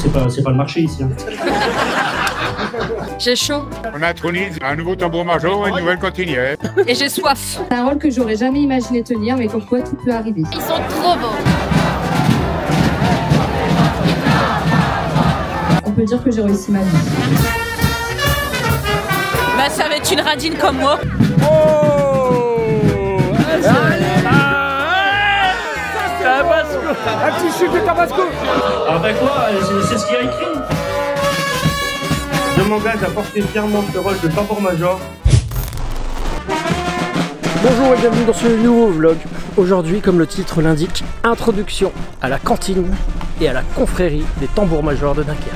C'est pas le marché ici. Hein. J'ai chaud. On intronise un nouveau tambour-major et une nouvelle cantinière. Et j'ai soif. C'est un rôle que j'aurais jamais imaginé tenir, mais comme quoi tout peut arriver. Ils sont trop beaux. On peut dire que j'ai réussi ma vie. Bah ça va être une radine comme moi. Un petit chute de Tabasco. Ah bah quoi, c'est ce qu'il y a écrit. Je m'engage à porter fièrement ce rôle de tambour-major. Bonjour et bienvenue dans ce nouveau vlog. Aujourd'hui, comme le titre l'indique, introduction à la cantine et à la confrérie des tambours-majors de Dunkerque.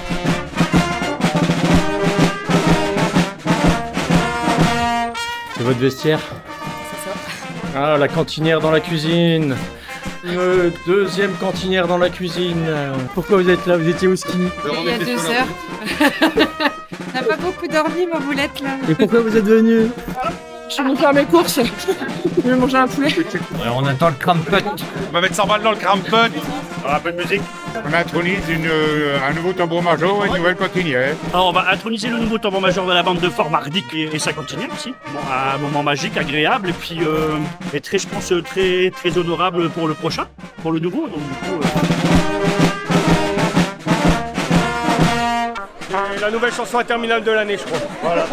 C'est votre vestiaire? C'est ça. Ah, la cantinière dans la cuisine. Une deuxième cantinière dans la cuisine. Pourquoi vous êtes là? Vous étiez au ski? Il y a 2 heures. On n'a pas beaucoup dormi, ma boulette, là. Et pourquoi vous êtes venu? Je suis venue faire mes courses. Je vais manger un poulet. On attend le crampot. On va mettre 100 balles dans le crampot. Un peu de musique. On intronise un nouveau tambour-major et une nouvelle cantinière. Alors on va introniser le nouveau tambour-major de la bande de Fort Mardic et sa cantinière aussi. Bon, un moment magique, agréable et puis et très, je pense, très honorable pour le prochain, pour le nouveau. Donc, du coup, La nouvelle chanson terminale de l'année, je crois. Voilà.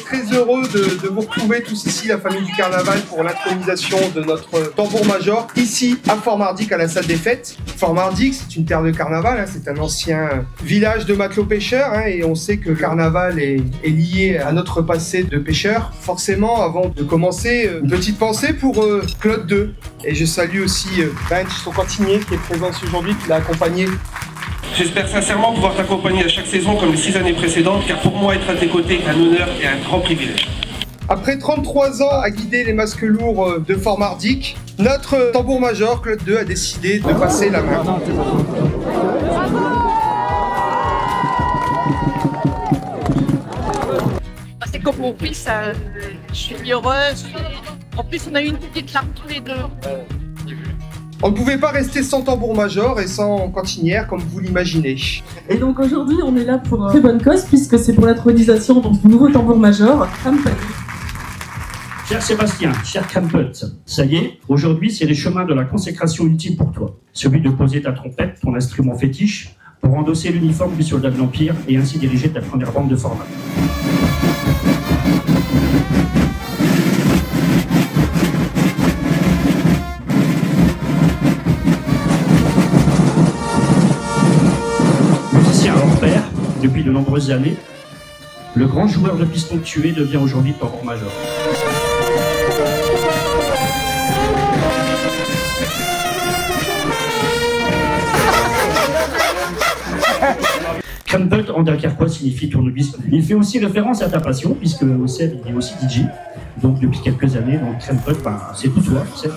Très heureux de vous retrouver tous ici, la famille du carnaval, pour l'intronisation de notre tambour-major, ici à Fort Mardic, à la salle des fêtes. Fort Mardic, c'est une terre de carnaval, hein, c'est un ancien village de matelots pêcheurs, hein, et on sait que le carnaval est lié à notre passé de pêcheurs. Forcément, avant de commencer, une petite pensée pour Claude II. Et je salue aussi Bench, son cantinier, qui est présent ici aujourd'hui, qui l'a accompagné. J'espère sincèrement pouvoir t'accompagner à chaque saison comme les 6 années précédentes, car pour moi, être à tes côtés est un honneur et un grand privilège. Après 33 ans à guider les masques lourds de Fort Mardic, notre tambour-major, Claude II, a décidé de passer la main. C'est comme mon fils, je suis heureuse. En plus, on a eu une petite larme tous les deux. On ne pouvait pas rester sans tambour-major et sans cantinière, comme vous l'imaginez. Et donc aujourd'hui, on est là pour une très bonne cause, puisque c'est pour l'intronisation du nouveau tambour-major, Crampot. cher Sébastien, cher Crampot, ça y est, aujourd'hui c'est les chemins de la consécration ultime pour toi. Celui de poser ta trompette, ton instrument fétiche, pour endosser l'uniforme du soldat de l'Empire et ainsi diriger ta première bande de format. Depuis de nombreuses années, le grand joueur de piston tué devient aujourd'hui tambour-major. Crampot en dunkerquois signifie tournevis. Il fait aussi référence à ta passion, puisque au Seb il est aussi DJ. Donc depuis quelques années, donc Crampot, ben, c'est tout toi, Seb.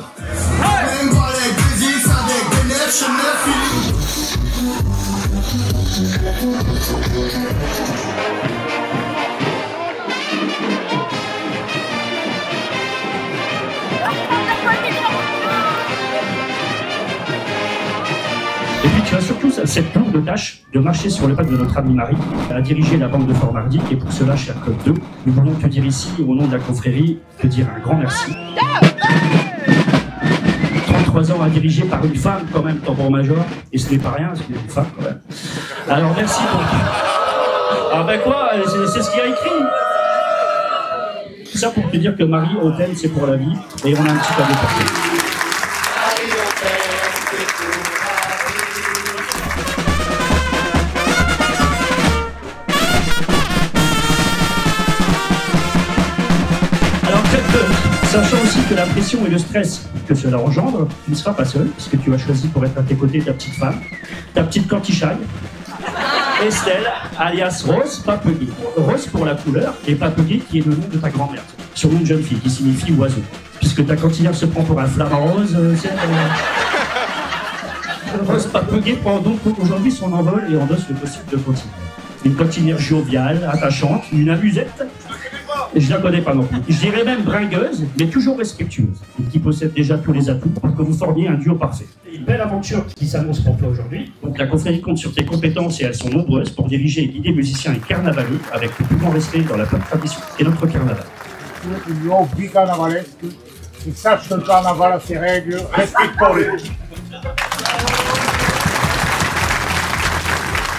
Et puis tu as surtout cette lourde tâche de marcher sur le pas de notre amie Marie, à diriger la bande de Fort Mardic, et pour cela, cher Claude II, nous voulons te dire ici, au nom de la confrérie, te dire un grand merci. 33 ans à diriger par une femme quand même, tambour-major, et ce n'est pas rien, c'est une femme quand même. Alors merci pour... Ah ben quoi, c'est ce qu'il y a écrit. Tout ça pour te dire que Marie, on t'aime, c'est pour la vie, et on a un petit cadeau pour toi. Sachant aussi que la pression et le stress que cela engendre, tu ne seras pas seul, puisque tu as choisi pour être à tes côtés ta petite femme, ta petite cantichaille, Estelle, alias Rose Papegui. Rose pour la couleur, et Papegui qui est le nom de ta grand-mère. Surnom de jeune fille qui signifie oiseau. Puisque ta cantinière se prend pour un flamant rose, Rose Papegui prend donc aujourd'hui son envol et endosse le costume de cantinière. Une cantinière joviale, attachante, une amusette. Je la connais pas non plus. Je dirais même bringueuse, mais toujours respectueuse, et qui possède déjà tous les atouts pour que vous formiez un duo parfait. Une belle aventure qui s'annonce pour toi aujourd'hui. Donc la confrérie compte sur tes compétences et elles sont nombreuses pour diriger et guider musiciens et carnavaleux avec le plus grand respect dans la bonne tradition et notre carnaval. Une longue vie carnavalesque, qui sache que le carnaval a ses règles, respectons-les.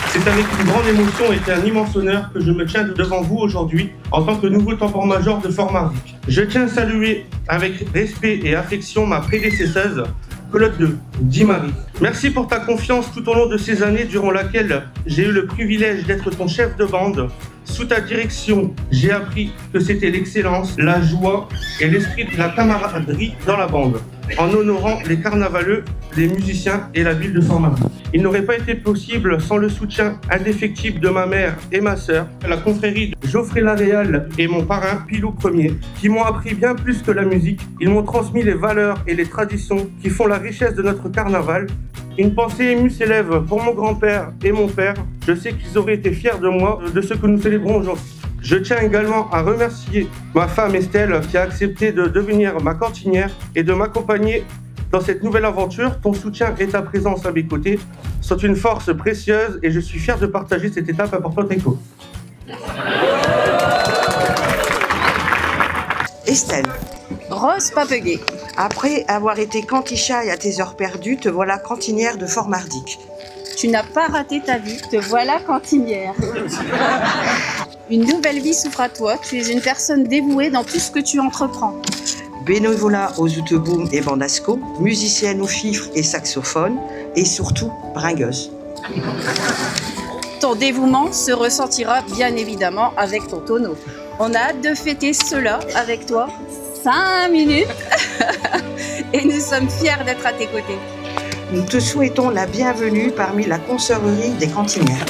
C'est avec une grande émotion et un immense honneur que je me tiens devant vous aujourd'hui en tant que nouveau tambour-major de Fort-Mardic. Je tiens à saluer avec respect et affection ma prédécesseuse, Claude II, dit Marie. Merci pour ta confiance tout au long de ces années durant laquelle j'ai eu le privilège d'être ton chef de bande. Sous ta direction, j'ai appris que c'était l'excellence, la joie et l'esprit de la camaraderie dans la bande, en honorant les carnavaleux, les musiciens et la ville de Fort-Mardic. Il n'aurait pas été possible sans le soutien indéfectible de ma mère et ma sœur, la confrérie de Geoffrey Laréal et mon parrain Pilou Ier, qui m'ont appris bien plus que la musique. Ils m'ont transmis les valeurs et les traditions qui font la richesse de notre carnaval. Une pensée émue s'élève pour mon grand-père et mon père. Je sais qu'ils auraient été fiers de moi, de ce que nous célébrons aujourd'hui. Je tiens également à remercier ma femme Estelle qui a accepté de devenir ma cantinière et de m'accompagner dans cette nouvelle aventure. Ton soutien et ta présence à mes côtés sont une force précieuse et je suis fier de partager cette étape importante avec vous. Estelle. Rose Papeguet. Après avoir été cantichaille à tes heures perdues, te voilà cantinière de Fort-Mardic. Tu n'as pas raté ta vie, te voilà cantinière. Une nouvelle vie s'ouvre à toi, tu es une personne dévouée dans tout ce que tu entreprends. Bénévolat aux Outeboum et Bandasco, musicienne au fifre et saxophone, et surtout bringueuse. Ton dévouement se ressentira bien évidemment avec ton tonneau. On a hâte de fêter cela avec toi. 5 minutes et nous sommes fiers d'être à tes côtés. Nous te souhaitons la bienvenue parmi la conserverie des cantinières.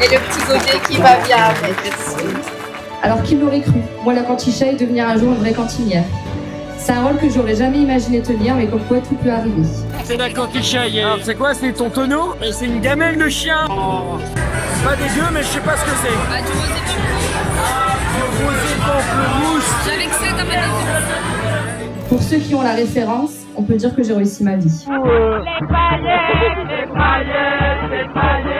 Et le petit godet qui va bien avec. Alors qui l'aurait cru, moi la cantichaille devenir un jour une vraie cantinière. C'est un rôle que j'aurais jamais imaginé tenir, mais comme quoi tout peut arriver. C'est la cantichaille. Alors c'est quoi? C'est ton tonneau? Et c'est une gamelle de chien. Oh. C'est pas dégueu, mais je sais pas ce que c'est. Ah, du rosé Du rosé pamplemousse. J'avais que ça comme un. Pour ceux qui ont la référence, on peut dire que j'ai réussi ma vie. Les paillettes, les paillettes, les paillettes.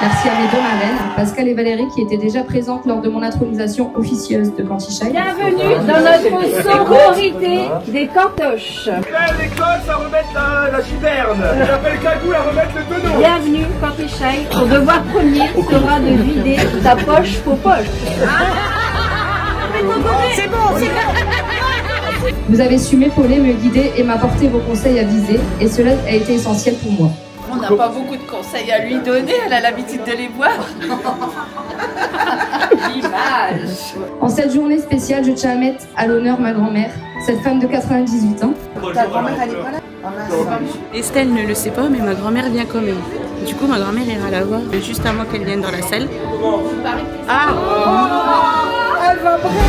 Merci à mes deux marraines, Pascal et Valérie, qui étaient déjà présentes lors de mon intronisation officieuse de cantichaille. Bienvenue dans notre sororité des cantoches. L'école, ça remettre la citerne. J'appelle Cagou à remettre le tonneau. Bienvenue, cantichaille. Ton devoir premier sera de vider ta poche faux poche. C'est bon, c'est bon. Vous avez su m'épauler, me guider et m'apporter vos conseils avisés, et cela a été essentiel pour moi. On n'a pas beaucoup de conseils à lui donner, elle a l'habitude de les boire. L'image. En cette journée spéciale, je tiens à mettre à l'honneur ma grand-mère, cette femme de 98 ans. Ta grand-mère, elle est pas là? Estelle ne le sait pas, mais ma grand-mère vient quand même. Du coup, ma grand-mère ira la voir juste avant qu'elle vienne dans la salle. Ah oh, elle va briller.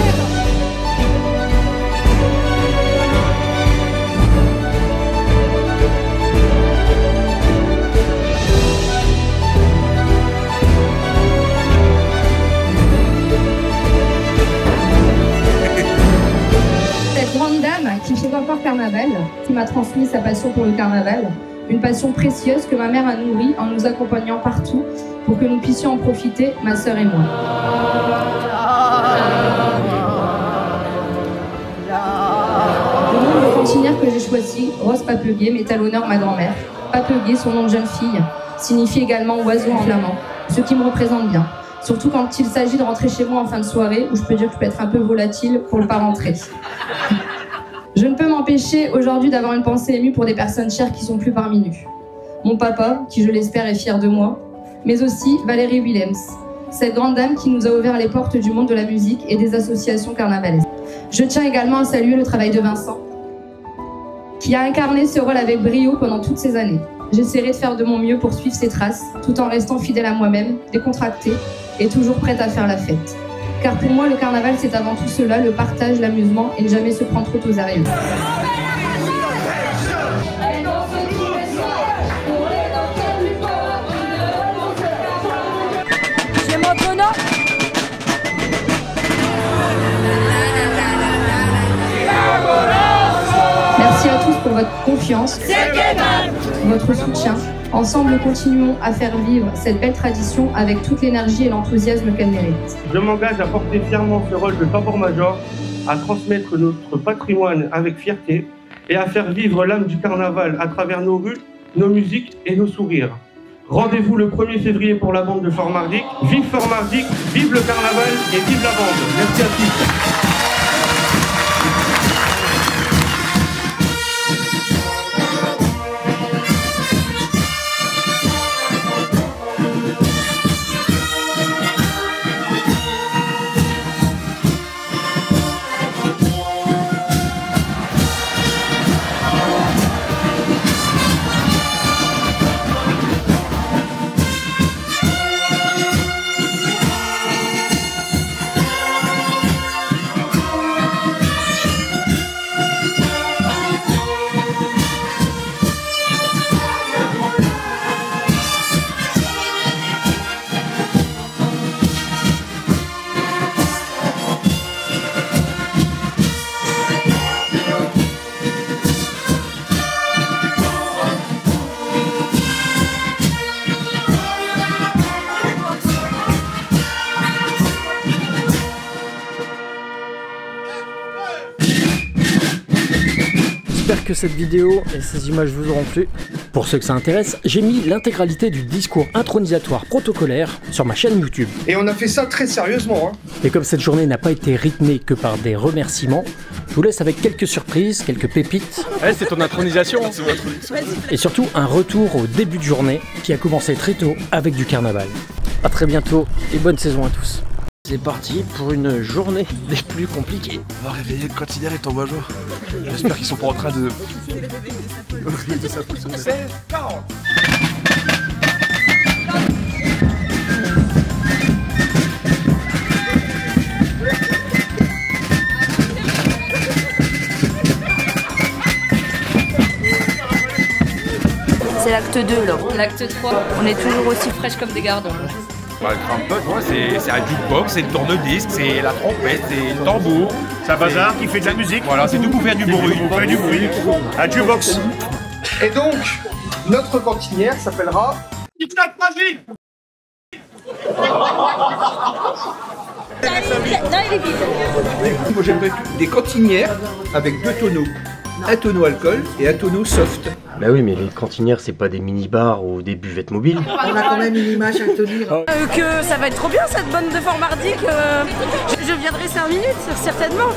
Qui fait encore carnaval, qui m'a transmis sa passion pour le carnaval, une passion précieuse que ma mère a nourrie en nous accompagnant partout pour que nous puissions en profiter, ma sœur et moi. Le nom de cantinière que j'ai choisi, Rose Papeguet, met à l'honneur ma grand-mère. Papeguet, son nom de jeune fille, signifie également oiseau en flamand, ce qui me représente bien. Surtout quand il s'agit de rentrer chez moi en fin de soirée, où je peux dire que je peux être un peu volatile pour ne pas rentrer. Je ne peux m'empêcher aujourd'hui d'avoir une pensée émue pour des personnes chères qui sont plus parmi nous. Mon papa, qui je l'espère est fier de moi, mais aussi Valérie Willems, cette grande dame qui nous a ouvert les portes du monde de la musique et des associations carnavalesques. Je tiens également à saluer le travail de Vincent, qui a incarné ce rôle avec brio pendant toutes ces années. J'essaierai de faire de mon mieux pour suivre ces traces, tout en restant fidèle à moi-même, décontractée et toujours prête à faire la fête. Car pour moi, le carnaval, c'est avant tout cela, le partage, l'amusement et ne jamais se prendre trop au sérieux. C'est mon tonneau. Merci à tous pour votre confiance, votre soutien. Ensemble, continuons à faire vivre cette belle tradition avec toute l'énergie et l'enthousiasme qu'elle mérite. Je m'engage à porter fièrement ce rôle de tambour-major, à transmettre notre patrimoine avec fierté et à faire vivre l'âme du carnaval à travers nos rues, nos musiques et nos sourires. Rendez-vous le 1er février pour la bande de Fort Mardic. Vive Fort Mardic, vive le carnaval et vive la bande. Merci à tous. J'espère que cette vidéo et ces images vous auront plu. Pour ceux que ça intéresse, j'ai mis l'intégralité du discours intronisatoire protocolaire sur ma chaîne YouTube. Et on a fait ça très sérieusement. Et comme cette journée n'a pas été rythmée que par des remerciements, je vous laisse avec quelques surprises, quelques pépites. Ouais, c'est ton intronisation. Et surtout un retour au début de journée qui a commencé très tôt avec du carnaval. A très bientôt et bonne saison à tous. C'est parti pour une journée des plus compliquées. On va réveiller le cantinière et ton major. J'espère qu'ils sont pas en train de... C'est 40. C'est l'acte 2 là. L'acte 3, on est toujours aussi fraîche comme des gardons. Bah, le crampot, ouais, c'est un jukebox, c'est le tourne-disque, c'est la trompette, c'est le tambour. C'est un bazar qui fait de la musique. Voilà, c'est tout pour faire du bruit. Pour faire du bruit. Un jukebox. Et donc, notre cantinière s'appellera... Moi j'aimerais des cantinières avec 2 tonneaux. Un tonneau alcool et un tonneau soft. Bah oui, mais les cantinières, c'est pas des mini-bars ou des buvettes mobiles. On a quand même une image à tenir. Que ça va être trop bien cette bande de Fort Mardic. Je viendrai 5 minutes, certainement.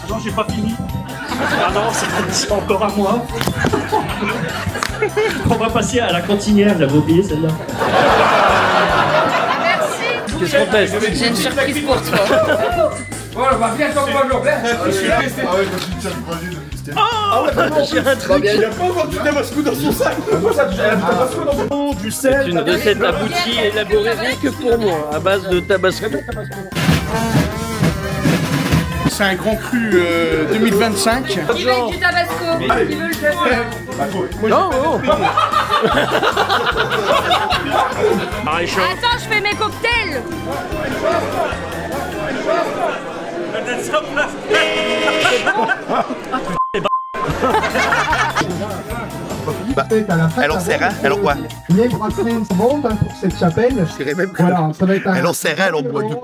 Non, j'ai pas fini. Ah non, c'est encore à moi. On va passer à la cantinière, j'avais oublié celle-là. Merci. Qu'est-ce qu'on teste? J'ai une surprise pour toi. Voilà, bah viens quand moi je Ah ouais, vraiment, j'ai un truc. Il a pas encore du tabasco dans son sac. C'est une recette aboutie et élaborée rien que pour moi, à base de tabasco. C'est un grand cru 2025. Qui veut du tabasco? Qui veut le Non, non. Attends, je fais mes cocktails. Bah, elle en sert un, elle en boit. Il y a une brasserie bombe pour cette chapelle. Je dirais même que voilà, ça va être un... Elle en sert un, elle en boit deux.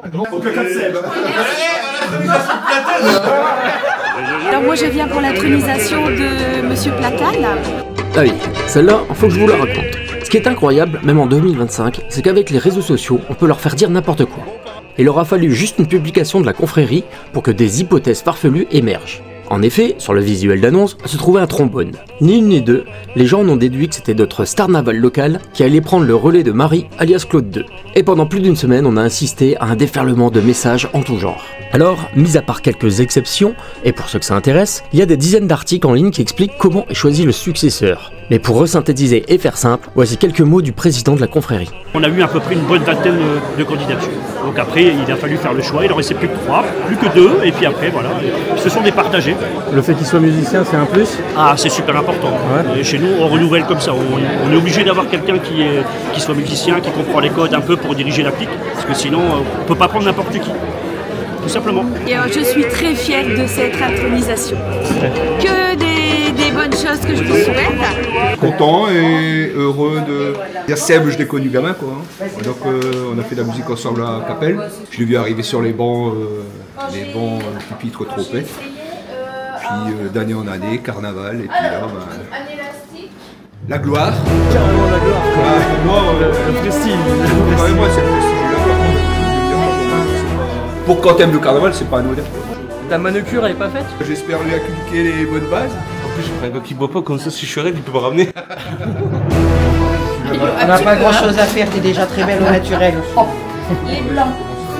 Alors moi je viens pour l'intronisation de Monsieur Platane. Ah oui, celle-là, faut que je vous la raconte. Ce qui est incroyable, même en 2025, c'est qu'avec les réseaux sociaux, on peut leur faire dire n'importe quoi. Il aura fallu juste une publication de la confrérie pour que des hypothèses farfelues émergent. En effet, sur le visuel d'annonce, se trouvait un trombone. Ni une ni deux, les gens en ont déduit que c'était notre star naval local qui allait prendre le relais de Marie, alias Claude II. Et pendant plus d'une semaine, on a assisté à un déferlement de messages en tout genre. Alors, mis à part quelques exceptions, et pour ceux que ça intéresse, il y a des dizaines d'articles en ligne qui expliquent comment est choisi le successeur. Mais pour resynthétiser et faire simple, voici quelques mots du président de la confrérie. On a eu à peu près une bonne vingtaine de candidatures. Donc après, il a fallu faire le choix, il en restait plus que 3, plus que 2, et puis après, voilà, ils se sont départagés. Le fait qu'il soit musicien, c'est un plus? Ah, c'est super important. Ouais. Et chez nous, on renouvelle comme ça. On est obligé d'avoir quelqu'un qui soit musicien, qui comprend les codes un peu pour diriger l'applique, parce que sinon, on ne peut pas prendre n'importe qui. Tout simplement. Et je suis très fière de cette intronisation. Que des bonnes choses que je vous souhaite. Content et heureux de... Seb, je l'ai connu gamin, quoi. Donc on a fait de la musique ensemble à Capelle. Je l'ai vu arriver sur les bancs pupitres trompettes. Puis d'année en année, carnaval, et puis là, la gloire. Carrément la gloire, quoi. Le prestige. Ouais, moi, c'est le prestige. Pour quand t'aimes le carnaval, c'est pas anodin. Ta manucure elle est pas faite? J'espère lui inculquer les bonnes bases. En plus, j'ai un gars qui boit pas, comme ça, si je suis raide, il peut me ramener. On n'a pas grand chose à faire, t'es déjà très belle au naturel. Les blancs.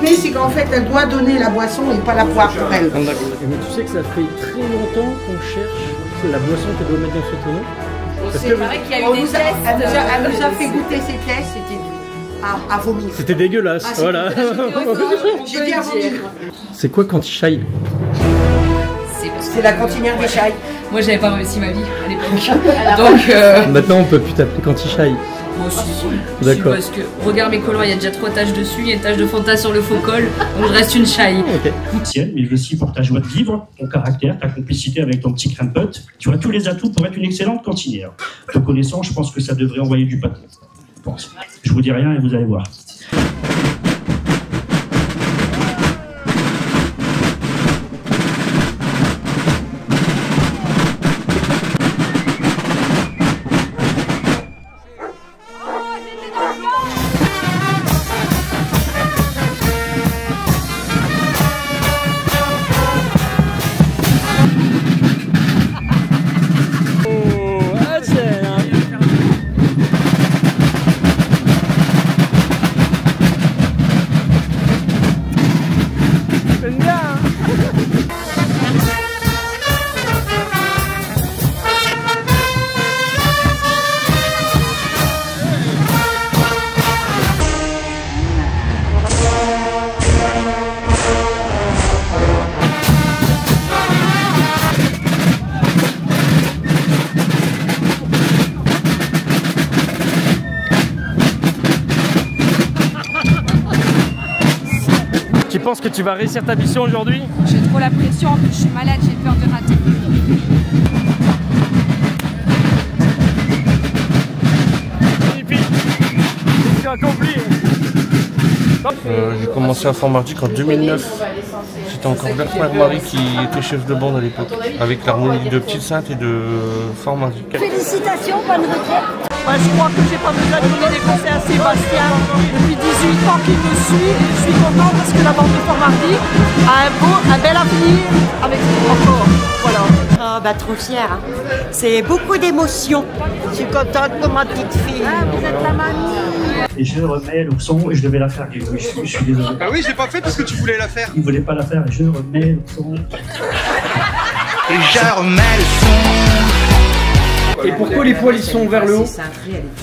Mais c'est qu'en fait, elle doit donner la boisson et pas la boire pour elle. Mais tu sais que ça fait très longtemps qu'on cherche la boisson qu'elle doit mettre dans ce tonneau. C'est vrai qu'il y a eu des tests. Elle nous a fait goûter ses tests, c'était à vomir. C'était dégueulasse, voilà. J'ai dit à vomir. C'est quoi Cantichaille? C'est la cantinière des chailles. Moi j'avais pas réussi ma vie à l'époque. Donc maintenant on peut plus t'appeler Cantichaille. Moi aussi. D'accord. Parce que regarde mes collants, il y a déjà 3 taches dessus, il y a une tache de Fanta sur le faux col, donc je reste une chaille. Okay. Mais je veux aussi pour ta joie de vivre, ton caractère, ta complicité avec ton petit crampot. Tu as tous les atouts pour être une excellente cantinière. Te connaissant, je pense que ça devrait envoyer du pâté. Je vous dis rien et vous allez voir. Tu penses que tu vas réussir ta mission aujourd'hui? J'ai trop la pression, en plus je suis malade, j'ai peur de rater. C'est accompli. J'ai commencé à Fort-Mardic en 2009. C'était encore Bert-Marie qui était chef de bande à l'époque, avec l'harmonie de Petite Sainte et de Fort-Mardic. Félicitations, bonne retraite. Je crois que j'ai pas besoin de donner des conseils à Sébastien. Depuis 18 ans qu'il me suit, je suis content parce que la bande de Fort-Mardic a un bel avenir avec encore. Voilà. Oh, bah trop fière. Hein. C'est beaucoup d'émotions. Je suis contente pour ma petite fille. Ah, vous êtes la mamie. Et je remets le son et je devais la faire. Je suis désolé. Ah oui, j'ai pas fait parce que tu voulais la faire. Il voulait pas la faire et je remets le son. Et je remets le son. Et pourquoi les poils ils sont vers le haut?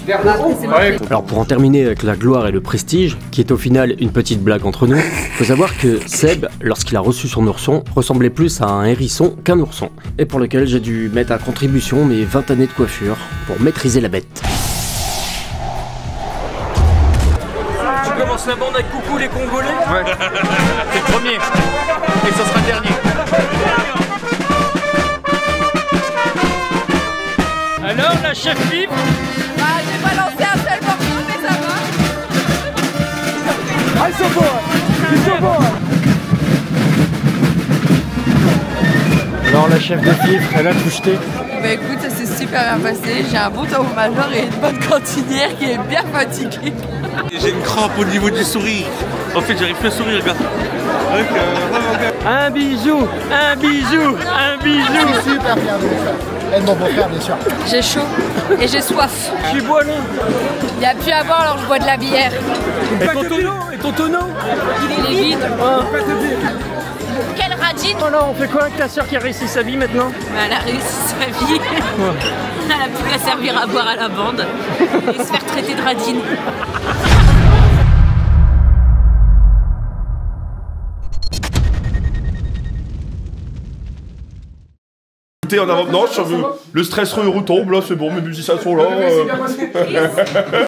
Vers le haut? Ouais. Alors pour en terminer avec la gloire et le prestige, qui est au final une petite blague entre nous, faut savoir que Seb, lorsqu'il a reçu son ourson, ressemblait plus à un hérisson qu'un ourson. Et pour lequel j'ai dû mettre à contribution mes 20 années de coiffure pour maîtriser la bête. Tu commences la bande avec Coucou les Congolais? Ouais. C'est le premier. Et ce sera le dernier. Alors la chef vive? Ah, j'ai pas lancé un seul morceau, mais ça va. Ah, ils sont beaux, ils sont beaux. Alors la chef de fifre, elle a tout jeté? Bah écoute, ça s'est super bien passé. J'ai un bon tambour-major et une bonne cantinière qui est bien fatiguée. J'ai une crampe au niveau du sourire. En fait, j'arrive plus à sourire, gars. Un bijou, un bijou, un bijou. Je suis super fier de ça. Et de mon beau-frère, bien sûr. J'ai chaud et j'ai soif. Je suis boiné. Il n'y a plus à boire, alors je bois de la bière. Et ton tonneau? Et ton tonneau? Il est vide. Radine. Voilà, on fait quoi avec ta soeur qui a réussi sa vie maintenant? Bah, elle a réussi sa vie. Elle a plus qu'à servir à boire à la bande et se faire traiter de radine. En avant, non, le stress retombe, là, c'est bon, mes musiciens sont là.